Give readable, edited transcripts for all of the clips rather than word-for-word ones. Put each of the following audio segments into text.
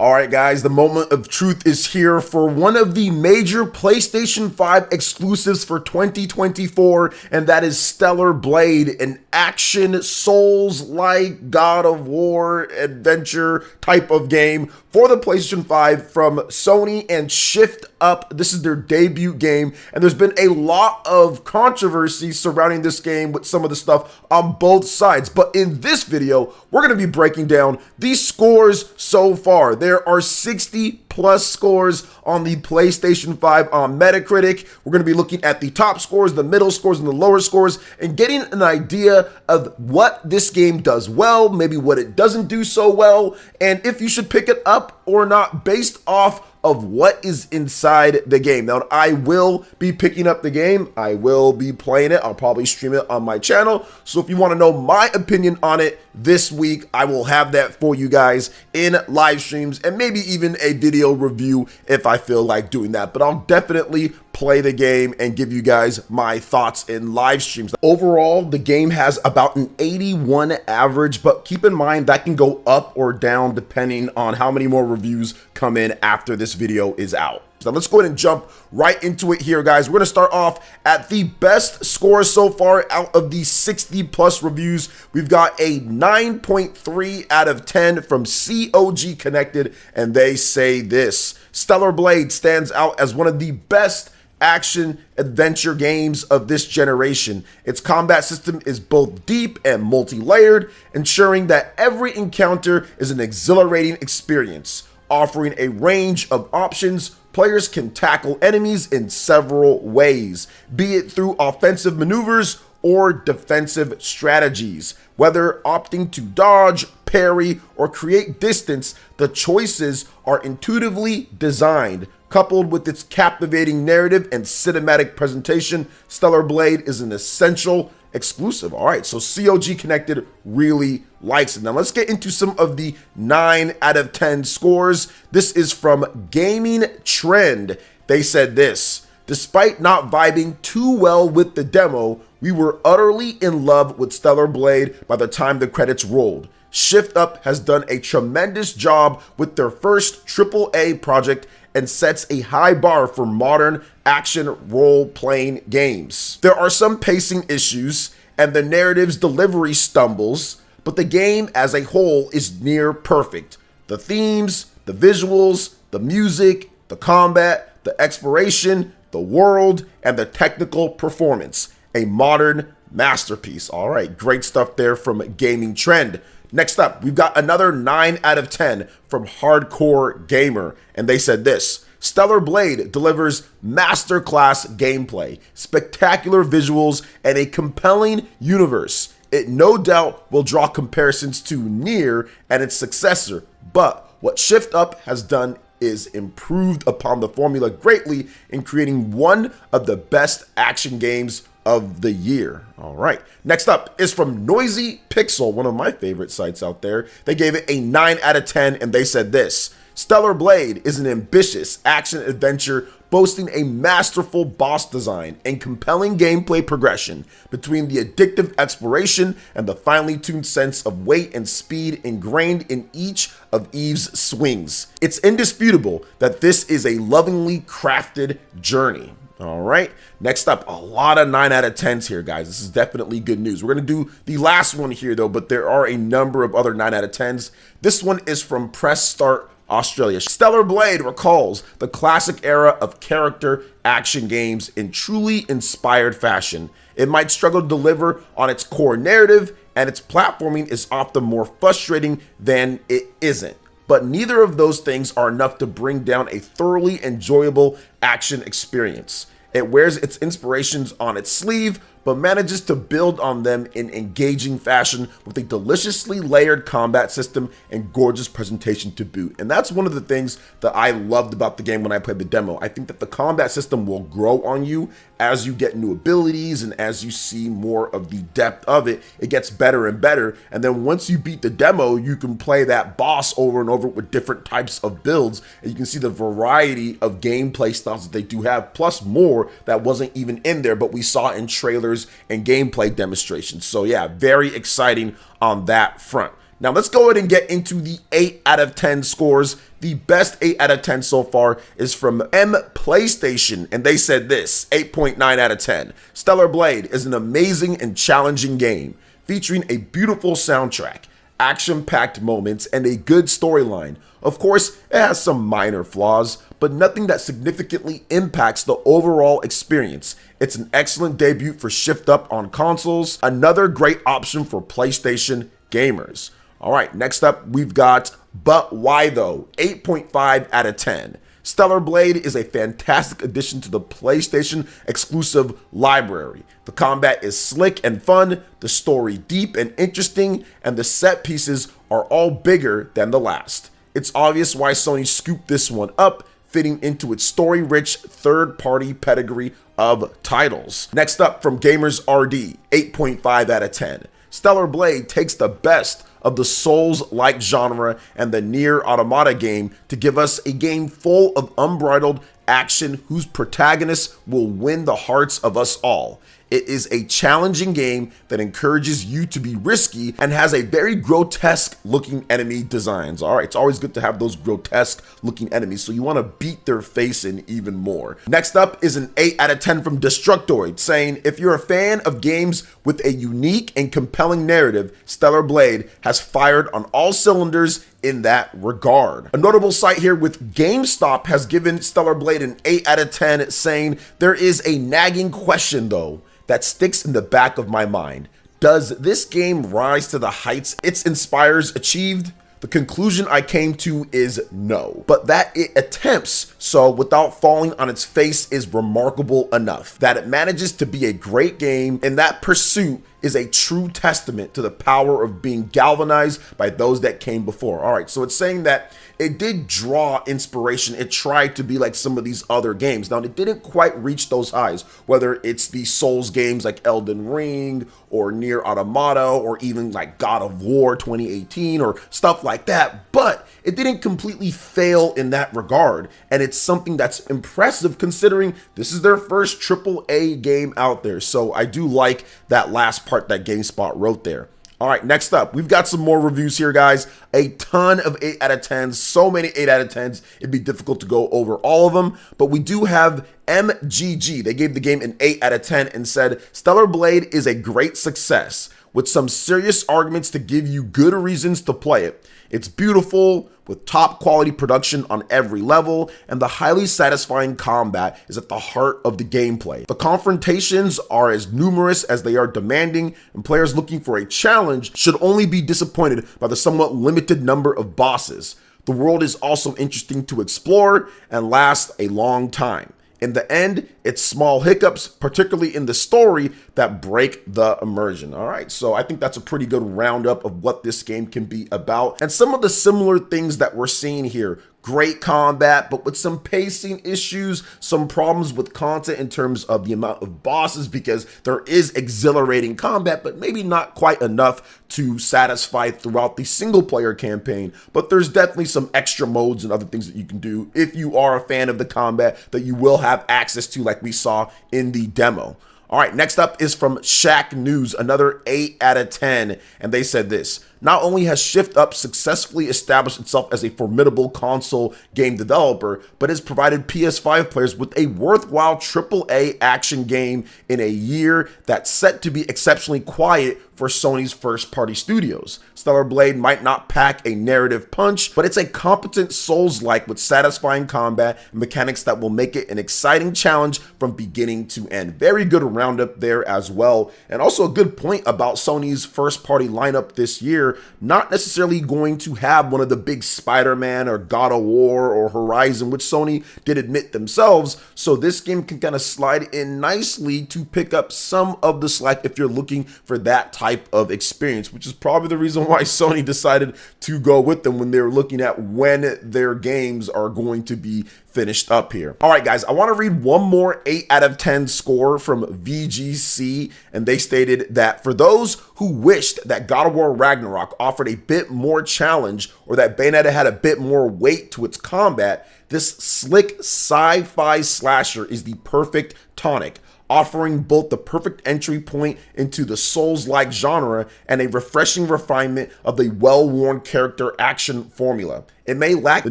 Alright guys, the moment of truth is here for one of the major PlayStation 5 exclusives for 2024, and that is Stellar Blade, an action Souls-like God of War adventure type of game for the PlayStation 5 from Sony and Shift Up. This is their debut game, and there's been a lot of controversy surrounding this game with some of the stuff on both sides. But in this video, we're going to be breaking down these scores so far. There are 60 plus scores on the PlayStation 5 on Metacritic. We're going to be looking at the top scores, the middle scores, and the lower scores, and getting an idea of what this game does well, maybe what it doesn't do so well, and if you should pick it up or not based off of what is inside the game. Now, I will be picking up the game. I will be playing it. I'll probably stream it on my channel. So if you want to know my opinion on it this week, I will have that for you guys in live streams and maybe even a video review if I feel like doing that. But I'll definitely play the game and give you guys my thoughts in live streams. Overall, the game has about an 81 average, but keep in mind that can go up or down depending on how many more reviews come in after this video is out. So let's go ahead and jump right into it here, guys. We're going to start off at the best score so far out of the 60 plus reviews. We've got a 9.3 out of 10 from COG Connected, and they say this: Stellar Blade stands out as one of the best action adventure games of this generation. Its combat system is both deep and multi-layered, ensuring that every encounter is an exhilarating experience. Offering a range of options, players can tackle enemies in several ways, be it through offensive maneuvers or defensive strategies. Whether opting to dodge, parry, or create distance, the choices are intuitively designed. Coupled with its captivating narrative and cinematic presentation, Stellar Blade is an essential exclusive. All right, so COG Connected really likes it. Now let's get into some of the 9 out of 10 scores. This is from Gaming Trend. They said this: despite not vibing too well with the demo, we were utterly in love with Stellar Blade by the time the credits rolled. Shift Up has done a tremendous job with their first AAA project and sets a high bar for modern action role-playing games. There are some pacing issues and the narrative's delivery stumbles, but the game as a whole is near perfect. The themes, the visuals, the music, the combat, the exploration, the world, and the technical performance. A modern masterpiece. All right, great stuff there from Gaming Trend. Next up, we've got another 9 out of 10 from Hardcore Gamer, and they said this: Stellar Blade delivers masterclass gameplay, spectacular visuals, and a compelling universe. It no doubt will draw comparisons to Nier and its successor, but what Shift Up has done is improved upon the formula greatly in creating one of the best action games of the year. All right, next up is from Noisy Pixel, one of my favorite sites out there. They gave it a 9 out of 10, and they said this: Stellar Blade is an ambitious action adventure boasting a masterful boss design and compelling gameplay progression. Between the addictive exploration and the finely tuned sense of weight and speed ingrained in each of Eve's swings, it's indisputable that this is a lovingly crafted journey. All right, next up, a lot of 9 out of 10s here, guys. This is definitely good news. We're going to do the last one here, though, but there are a number of other 9 out of 10s. This one is from Press Start Australia. Stellar Blade recalls the classic era of character action games in truly inspired fashion. It might struggle to deliver on its core narrative, and its platforming is often more frustrating than it isn't. But neither of those things are enough to bring down a thoroughly enjoyable action experience. It wears its inspirations on its sleeve, but manages to build on them in engaging fashion with a deliciously layered combat system and gorgeous presentation to boot. And that's one of the things that I loved about the game when I played the demo. I think that the combat system will grow on you as you get new abilities and as you see more of the depth of it. It gets better and better. And then once you beat the demo, you can play that boss over and over with different types of builds. And you can see the variety of gameplay styles that they do have, plus more that wasn't even in there, but we saw in trailers and gameplay demonstrations. So yeah, very exciting on that front. Now let's go ahead and get into the 8 out of 10 scores. The best 8 out of 10 so far is from PlayStation, and they said this, 8.9 out of 10. Stellar Blade is an amazing and challenging game, featuring a beautiful soundtrack, action-packed moments, and a good storyline. Of course, it has some minor flaws, but nothing that significantly impacts the overall experience. It's an excellent debut for Shift Up on consoles, another great option for PlayStation gamers. All right, next up, we've got But Why Though, 8.5 out of 10. Stellar Blade is a fantastic addition to the PlayStation exclusive library. The combat is slick and fun, the story deep and interesting, and the set pieces are all bigger than the last. It's obvious why Sony scooped this one up, fitting into its story-rich third-party pedigree of titles. Next up from Gamers RD, 8.5 out of 10. Stellar Blade takes the best of the Souls-like genre and the Nier Automata game to give us a game full of unbridled action whose protagonists will win the hearts of us all. It is a challenging game that encourages you to be risky and has a very grotesque looking enemy designs. All right, it's always good to have those grotesque looking enemies, so you want to beat their face in even more. Next up is an 8 out of 10 from Destructoid, saying, if you're a fan of games with a unique and compelling narrative, Stellar Blade has fired on all cylinders in that regard. A notable site here with GameStop has given Stellar Blade an 8 out of 10, saying, there is a nagging question though that sticks in the back of my mind. Does this game rise to the heights its inspires achieved? The conclusion I came to is no, but that it attempts so without falling on its face is remarkable enough. That it manages to be a great game, and that pursuit is a true testament to the power of being galvanized by those that came before. All right, so it's saying that it did draw inspiration. It tried to be like some of these other games. Now, it didn't quite reach those highs, whether it's the Souls games like Elden Ring or Nier Automata or even like God of War 2018 or stuff like that, but it didn't completely fail in that regard. And it's something that's impressive considering this is their first AAA game out there. So I do like that last part that GameSpot wrote there. All right, next up, we've got some more reviews here, guys. A ton of 8 out of 10s, so many 8 out of 10s, it'd be difficult to go over all of them, but we do have MGG. They gave the game an 8 out of 10 and said, Stellar Blade is a great success with some serious arguments to give you good reasons to play it. It's beautiful, with top quality production on every level, and the highly satisfying combat is at the heart of the gameplay. The confrontations are as numerous as they are demanding, and players looking for a challenge should only be disappointed by the somewhat limited number of bosses. The world is also interesting to explore and lasts a long time. In the end, it's small hiccups, particularly in the story, that break the immersion. All right, so I think that's a pretty good roundup of what this game can be about. And some of the similar things that we're seeing here. Great combat, but with some pacing issues, some problems with content in terms of the amount of bosses, because there is exhilarating combat, but maybe not quite enough to satisfy throughout the single player campaign. But there's definitely some extra modes and other things that you can do if you are a fan of the combat that you will have access to, like we saw in the demo. All right, next up is from Shaq News, another 8 out of 10, and they said this. Not only has Shift Up successfully established itself as a formidable console game developer, but has provided PS5 players with a worthwhile AAA action game in a year that's set to be exceptionally quiet for Sony's first-party studios. Stellar Blade might not pack a narrative punch, but it's a competent Souls-like with satisfying combat and mechanics that will make it an exciting challenge from beginning to end. Very good roundup there as well, and also a good point about Sony's first-party lineup this year. Not necessarily going to have one of the big Spider-Man or God of War or Horizon, which Sony did admit themselves, so this game can kind of slide in nicely to pick up some of the slack if you're looking for that type of experience, which is probably the reason why Sony decided to go with them when they were looking at when their games are going to be finished up here. All right, guys, I want to read one more 8 out of 10 score from VGC, and they stated that for those who wished that God of War Ragnarok offered a bit more challenge or that Bayonetta had a bit more weight to its combat, this slick sci-fi slasher is the perfect tonic. offering both the perfect entry point into the Souls-like genre and a refreshing refinement of the well-worn character action formula. It may lack the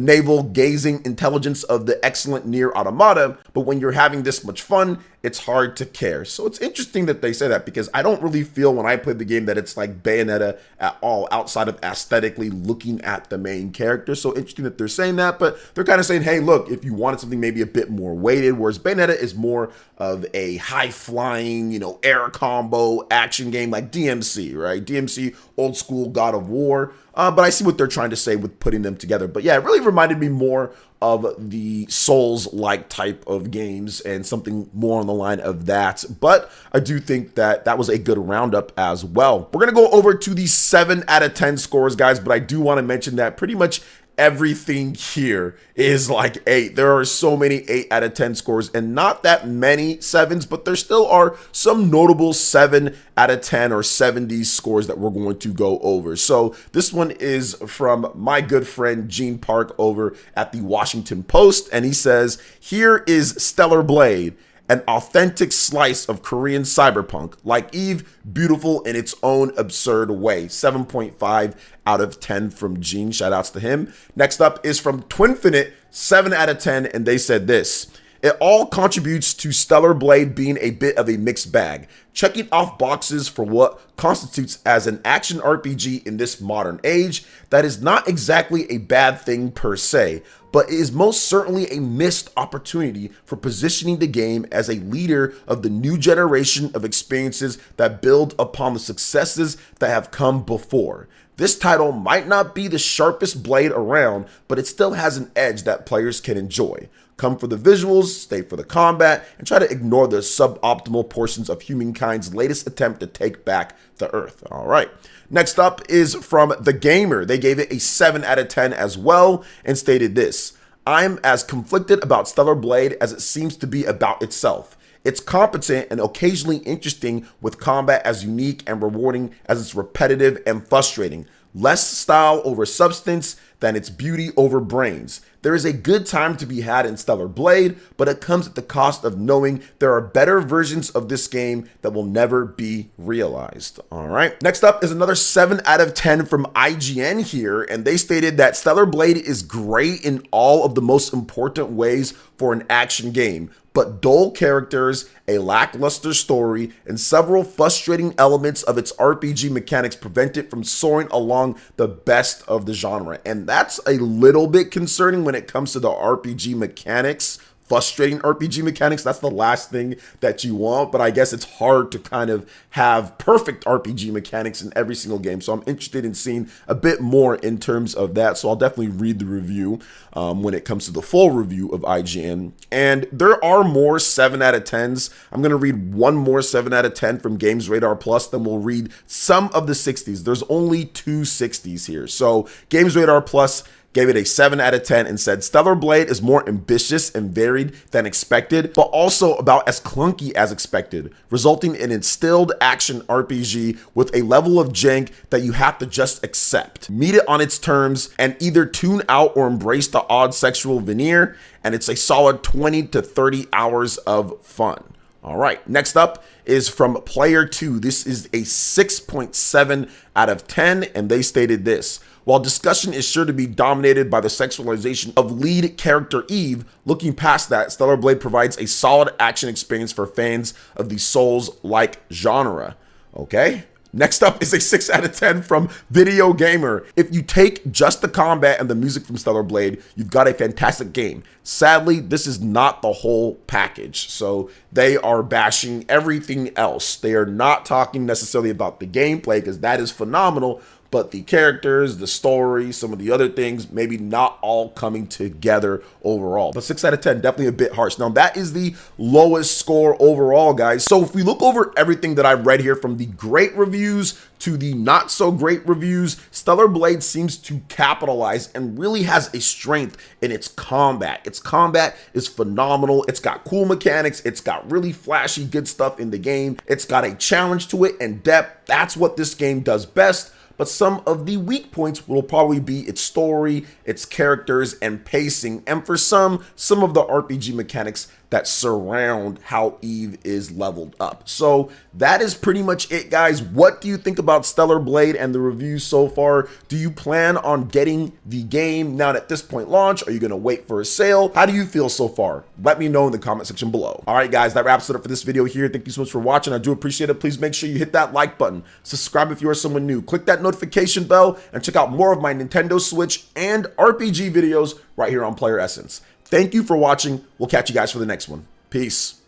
navel-gazing intelligence of the excellent Nier Automata, but when you're having this much fun, it's hard to care. So it's interesting that they say that, because I don't really feel when I played the game that it's like Bayonetta at all, outside of aesthetically looking at the main character. So interesting that they're saying that, but they're kind of saying, hey, look, if you wanted something maybe a bit more weighted, whereas Bayonetta is more of a high-flying, air combo action game like DMC, right? DMC, old school God of War. But I see what they're trying to say with putting them together. But yeah, it really reminded me more of the Souls-like type of games and something more on the line of that. But I do think that that was a good roundup as well. We're going to go over to the 7 out of 10 scores, guys, but I do want to mention that pretty much everything here is like 8. There are so many 8 out of 10 scores and not that many 7s, but there still are some notable 7 out of 10 or 70 scores that we're going to go over. So this one is from my good friend Gene Park over at the Washington Post, and he says, "Here is Stellar Blade, an authentic slice of Korean cyberpunk, like Eve, beautiful in its own absurd way." 7.5 out of 10 from Gene. Shout outs to him. Next up is from Twinfinite, 7 out of 10, and they said this: "It all contributes to Stellar Blade being a bit of a mixed bag, checking off boxes for what constitutes as an action RPG in this modern age. That is not exactly a bad thing per se, but it is most certainly a missed opportunity for positioning the game as a leader of the new generation of experiences that build upon the successes that have come before. This title might not be the sharpest blade around, but it still has an edge that players can enjoy. Come for the visuals, stay for the combat, and try to ignore the suboptimal portions of humankind's latest attempt to take back the Earth." All right. Next up is from The Gamer. They gave it a 7 out of 10 as well and stated this: "I'm as conflicted about Stellar Blade as it seems to be about itself. It's competent and occasionally interesting, with combat as unique and rewarding as it's repetitive and frustrating. Less style over substance than its beauty over brains. There is a good time to be had in Stellar Blade, but it comes at the cost of knowing there are better versions of this game that will never be realized." All right. Next up is another 7 out of 10 from IGN here, and they stated that Stellar Blade is great in all of the most important ways for an action game, but dull characters, a lackluster story, and several frustrating elements of its RPG mechanics prevent it from soaring along the best of the genre. And that's a little bit concerning when it comes to the RPG mechanics. Frustrating RPG mechanics, that's the last thing that you want, but I guess it's hard to kind of have perfect RPG mechanics in every single game, so I'm interested in seeing a bit more in terms of that, so I'll definitely read the review when it comes to the full review of IGN. And there are more 7 out of 10s. I'm going to read one more 7 out of 10 from Games Radar Plus, then we'll read some of the 60s. There's only 2 60s here. So Games Radar Plus gave it a 7 out of 10 and said, "Stellar Blade is more ambitious and varied than expected, but also about as clunky as expected, resulting in instilled action RPG with a level of jank that you have to just accept. Meet it on its terms and either tune out or embrace the odd sexual veneer, and it's a solid 20 to 30 hours of fun." All right, next up is from Player 2. This is a 6.7 out of 10, and they stated this: "While discussion is sure to be dominated by the sexualization of lead character Eve, looking past that, Stellar Blade provides a solid action experience for fans of the Souls-like genre." Okay. Next up is a 6 out of 10 from Video Gamer. "If you take just the combat and the music from Stellar Blade, you've got a fantastic game. Sadly, this is not the whole package." So they are bashing everything else. They are not talking necessarily about the gameplay, because that is phenomenal, but the characters, the story, some of the other things, maybe not all coming together overall. But 6 out of 10, definitely a bit harsh. Now, that is the lowest score overall, guys. So if we look over everything that I've read here, from the great reviews to the not so great reviews, Stellar Blade seems to capitalize and really has a strength in its combat. Its combat is phenomenal. It's got cool mechanics. It's got really flashy, good stuff in the game. It's got a challenge to it and depth. That's what this game does best. but some of the weak points will probably be its story, its characters, and pacing, and for some of the RPG mechanics that surround how Eve is leveled up. So that is pretty much it, guys. What do you think about Stellar Blade and the reviews so far? Do you plan on getting the game now at this point launch? Are you going to wait for a sale? How do you feel so far? Let me know in the comment section below. All right, guys, that wraps it up for this video here. Thank you so much for watching. I do appreciate it. Please make sure you hit that like button, subscribe if you are someone new, click that notification bell, and check out more of my Nintendo Switch and RPG videos right here on PlayerEssence. Thank you for watching. We'll catch you guys for the next one. Peace.